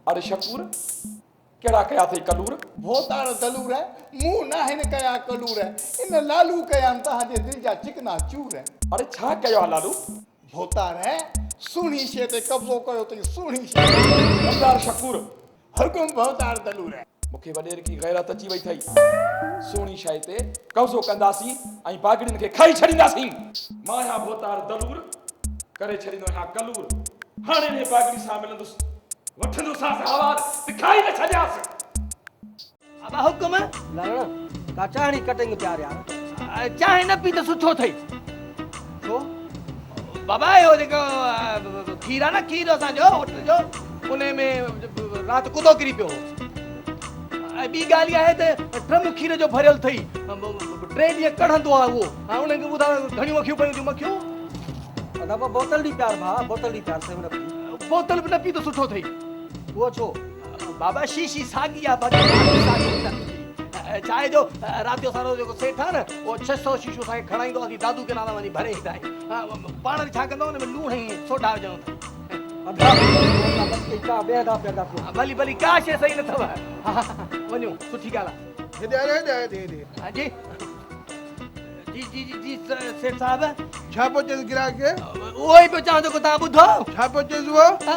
अरे शकूर केड़ा कया थई कलूर भोतार दलूर है मुंह ना हिन कया कलूर है इन लालू कया तहांजे दिल जा चिकना चूर है। अरे छा कयो आ लालू भोतार है सुणी शे ते कब्जो कयो तई सुणी शे कमदार शकूर हुकुम भोतार दलूर है। मुखे वडेर की गैरत अची वई थई सोनी शाय ते कब्जो कंदासी ऐं बागड़िन के खाई छड़ींदासी माया भोतार दलूर करे छड़ींदो हा कलूर हाणे ने बागड़ी सा मिलंदुस वठंदो सा आवाज दिखाई न छजास अब हुकुम लरण का चाहणी कटिंग प्यार यार चाहे न पी तो सुठो थई छो बाबा यो जेको खीर आहे न खीर असांजो होटल जो उन में रात कुदो किरी पियो ऐं ॿी ॻाल्हि आहे त ड्रम खीर जो भरियल अथई 3 ॾींहं कढ़ंदो आहे उहो हाणे उनखे ॿुधायो घणियूं मखियूं पयूं थियूं मखियूं अदा बोतल दी प्यार भा बोतल दी प्यार से न पी बोतल बि न पी त सुठो अथई वो छो बाबा शीशी सागी आहे बाक़ी चाहे जो रात जो सारो जेको सेठ आहे न उहो 600 शीशो असांखे खणाईंदो असीं दादू के नाला वञी भरे ईंदा आहियूं पाण छा कंदो हुन में लूण ऐं सोडा विझूं अदा बस का बेदा बेदा को भली भली का शइ सही न अथव वञो सुठी ॻाल्हि दे आहे जी जी जी जी जी सेठ साहब छा पोचस गिराक के उहो ई पियो चवां जेको तव्हां ॿुधो छा पोचस वो छा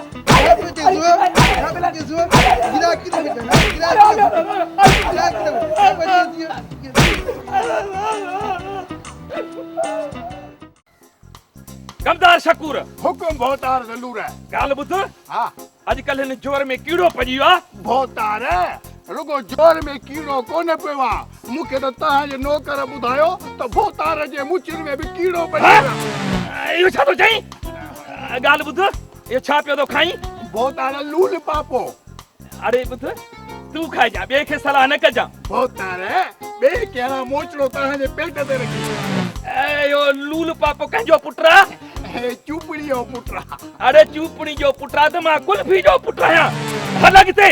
पोचस वो गिराक की कमदार शकूर हुकुम भोतार दलूर है। गाल बुध हां आजकल हिन जोर में कीड़ो पजी वा भोतार रुगो जोर में कीड़ो कोन पियो मुखे तो तहांजे नौकर ॿुधायो त भोतार जे मुचिर में भी कीड़ो पयो इहो छा तो चई गाल बुध इहो छा पियो तो खाई भोतार लूल पापो अरे बुध तू खाई जा बे के सलाह न कजा भोतार बे केड़ा मोचड़ो तहांजे पेट ते रखी यो लूल पापो कंजो पुटरा चुपड़ियो पुटरा अरे चूपड़ी जो पुटरा त मां कुल्फी जो पुटरा या हलगते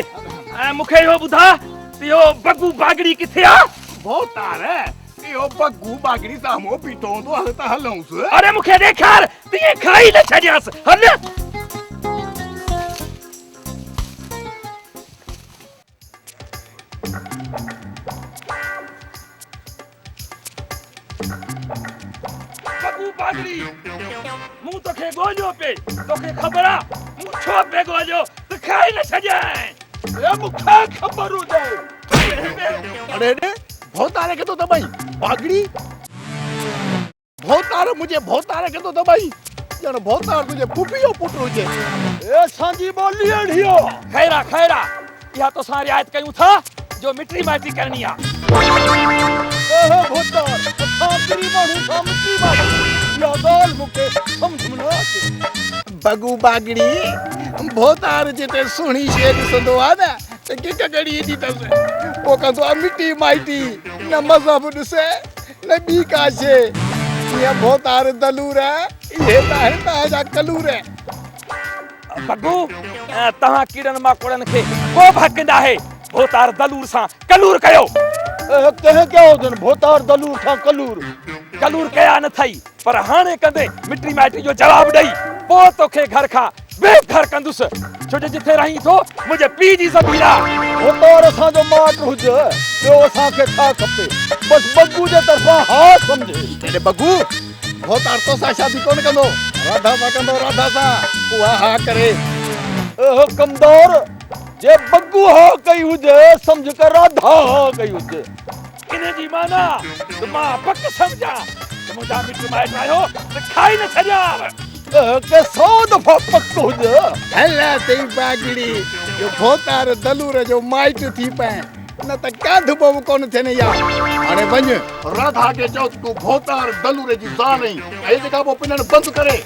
मुखे यो बुधा यो बगू बागड़ी किथे आ भोतार यो बगू बागड़ी सामो पीतो तो हलता हलऊस अरे मुखे देखार तिए खाई न छजास हल बगू बागड़ी मु तोखे गोलियो पे तोखे खबर आ मु छो पे गोलियो त खाई न छजाए ए मुखा खबर हो जाए अरे ने भोतारे के तो दबाई बागड़ी भोतार मुझे भोतारे के तो दबाई जण भोतार तुझे पुपियो पुटरो जे ए सांजी बोली अड़ियो खैरा खैरा या तो सारी आयत कयूं था जो मिट्री माटी करनी आ ओहो भोतार सामरी मानू सामरी मानू या गाल मुके समझ में न आके बगू बागड़ी भोतार जेते सुणी शे दिसंदो आ न त के कगड़ी दी तस ओ कंदो मिट्टी माइटी न मजहब दिसे न बी काशे ये भोतार दलूर है ये ता जा कलूर है बगू तहां कीड़न माकोड़न के को भकंदा है भोतार दलूर सा कलूर कयो कहे क्या होदन भोतार दलूर था कलूर कलूर कया न थई पर हाने कंदे मिट्री माटी जो जवाब दई पो तोखे घर खा बेघर कंदुस छोटे जिथे रही थो मुझे पी जी ज़मीरा भोतार सा जो माट हुजे तो असा के था खपे बस बगू जे तरफा हां समझे तेरे बगू भोतार तो सा शादी कोन कंदो राधा सा उहा हा करे कमदौर जे बगू हो कई हुजे समझ कर राधा हो कई हुजे इने जी माना तुमा पक समझा मुझा मिट्री माटी आयो त खाई न छजा के 100 दफा पक हुजे हल्ला ते बागड़ी जो भोतार दलूर जो माइट थी पे न त कांध बम कोन थे न या अरे बन राधा के चौ तू भोतार दलूर जी जान नहीं ए जगह वो पिनन बंद करे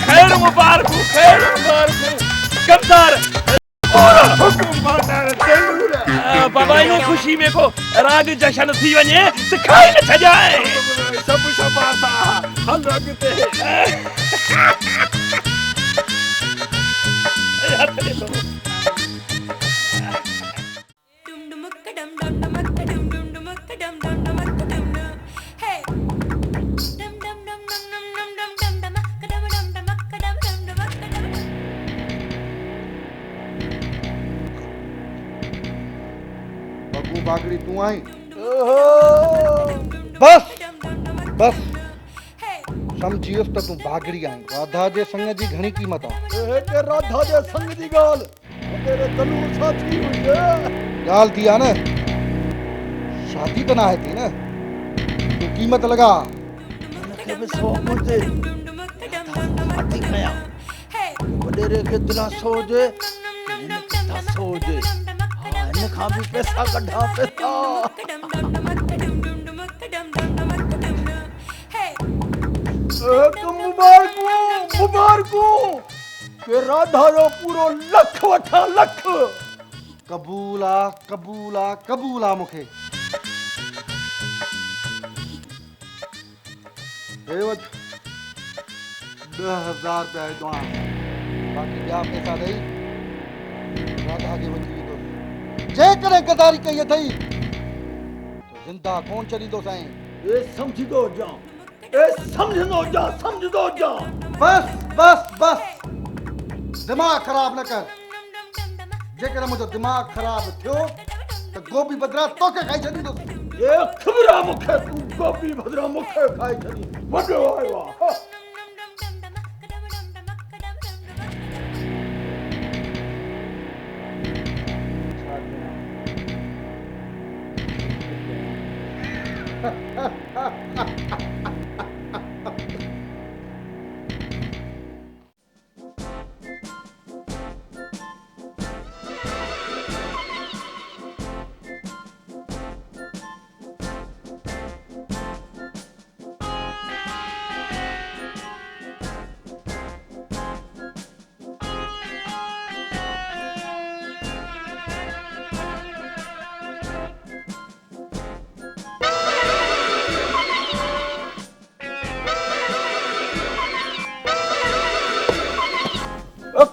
खैर मुबारक कमदार बाबा इन खुशी में को राग जशन थी वने त खाई न छजाए सब शबासा हल रखते छॾे थो Dum dum dum dum dum dum dum dum dum dum dum dum dum. Hey. Dum dum dum dum dum dum dum dum dum dum dum dum dum dum. बगू Bagri तू आई बस बस समझियोस त तू बागड़ी आई राधा जे संग जी घणी क़ीमत आ ते राधा जे संग जी ॻाल्हि तेरे दलूर साथी हुई ॻाल्हि थी आ न शादी त नाहे थी न तू क़ीमत लगा हुनखे बि शौक़ु हुजे शादी कयां वॾेरे खे दिलासो हुजे हिनखे दिलासो हुजे हिन खां बि पैसा कढां पैसा मुबारकूं के राधा जो पूरो लख वठां लख कबूल आ कबूल आ कबूल आ मूंखे हे वठ 10,000 रुपया ॾियां बाक़ी ॿिया पैसा ॾेई राधा खे वठी वेंदुसि जेकॾहिं गदारी कई अथई त ज़िंदा कोन छॾींदो साईं ए समझदो जा ए समझदो जा बस बस बस दिमाग़ ख़राब न कर जेकॾहिं मुंहिंजो दिमाग़ ख़राब थियो त गोभी बदिरां तोखे खाई छॾींदुसि ए ख़बर आहे मूंखे तूं गोभी बदिरां मूंखे खाई छॾी वॾो आयो आहे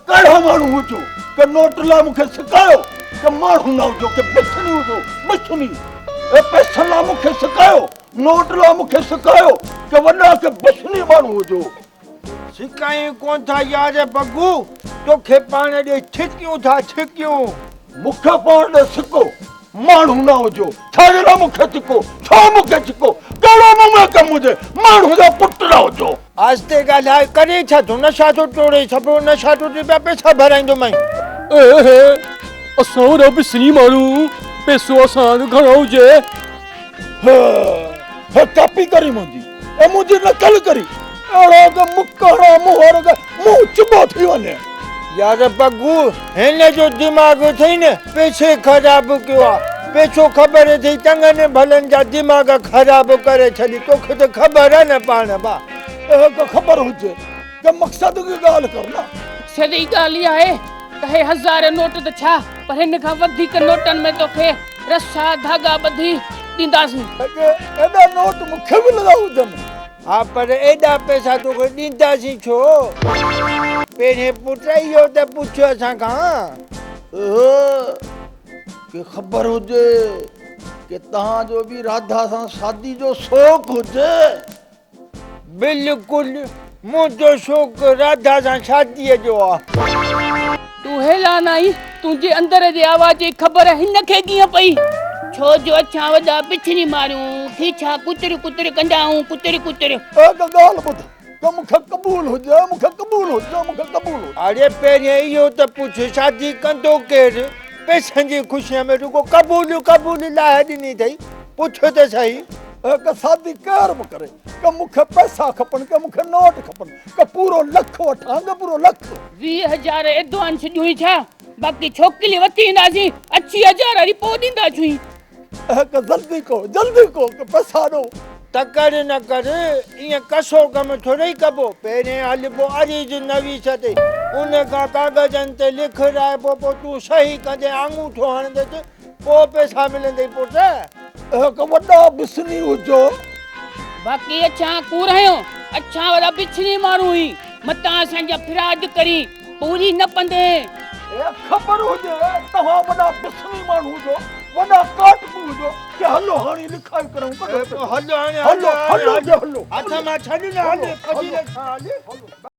कहिड़ो माण्हू हुजो के नोट लाइ मूंखे सिखायो के माण्हू न हुजो के बिछड़ी हुजो बिछड़ी ए पैसनि लाइ मूंखे सिखायो नोट लाइ मूंखे सिखायो के वॾा के बिछड़ी माण्हू हुजो सिकायूं कोन था यार बगू तोखे पाण ॾे छिकियूं था छिकियूं मूंखे पाण ॾे सिको माण्हू न हुजो छाजे लाइ मूंखे सिको छो मूंखे सिको कहिड़ो मूं में कमु हुजे माण्हू जो पुट न हुजो आस्ते ॻाल्हाए करे छा थो नशा थो टोड़े सभु नशा टोड़े पिया पैसा भराईंदो मैं असां वॾा बिसरी माण्हू पैसो असां घणो हुजे हे कापी करी मुंहिंजी ऐं मुंहिंजी नकल करी अहिड़ो के मुकड़ा मुहर के मुंहुं चिॿो थी वञे यार बगू हिन जो दिमाग़ अथई न पैसे ख़राब कयो आहे पैसो ख़बर अथई चङनि भलनि जा दिमाग़ ख़राब करे छॾी तोखे त ख़बर आहे न पाण बा ख़बर हुजे के मक़सद की ॻाल्हि कर न सॼी ॻाल्हि इहा आहे त हे 1000 नोट त छा पर हिन खां वधीक नोटनि में तोखे रसा धागा ॿधी ॾींदासीं एॾा नोट मूंखे बि लॻा हुजनि हा पर एॾा पैसा तोखे ॾींदासीं छो पहिरें पुट इहो त पुछ असां खां के ख़बर हुजे के तव्हांजो बि राधा सां शादी जो शौक़ु हुजे बिल्कुलु मुंहिंजो शौक़ु राधा सां शादीअ जो आहे तूं हैरान आई तुंहिंजे अंदर जे आवाज़ जी ख़बर हिन खे कीअं पई छो जो अछा वॾा पिछड़ी मारियूं खीछा कुतर कुतर कंदा आहियूं कुतर कुतर ॻाल्हि ॿुध के मूंखे क़बूल हुजे मूंखे क़बूल हुजे मूंखे क़बूल हुजे अरे पहिरें इहो त पुछ शादी कंदो केरु पैसनि जी ख़ुशीअ में रुगो क़बूल क़बूल लाइ ॾिनी अथई पुछ त सही के शादी केर बि करे के मूंखे पैसा खपनि के मूंखे नोट खपनि के पूरो लख वठां के पूरो लख 20,000 एडवांस ॾियूं छा बाक़ी छोकिरी वठी ईंदासीं 80,000 वरी पोइ ॾींदासीं के जल्दी को के पैसा ॾो तकड़ न कर ईअं कसो कमु थोरी कबो पहिरें हलिबो अरीज नवीस ते उन खां कागज़नि ते लिखराइबो पोइ तूं सही कंदे आङूठो हणंदे पोइ पैसा मिलंदई पुट वॾा बिसनी हुजो बाक़ी अच्छा कूरायो अच्छा वाला बिछड़ी मारू हुई मता असांजा फिराज करी पूरी न पंदे ए ख़बर हुजे तव्हां वॾा बिस्मी माण्हू जो वॾा काटकू जो कि हलो हाणे लिखाई करूं हलो हाणे हलो हलो हलो अच्छा मां छॾ न हले कढी रखां हले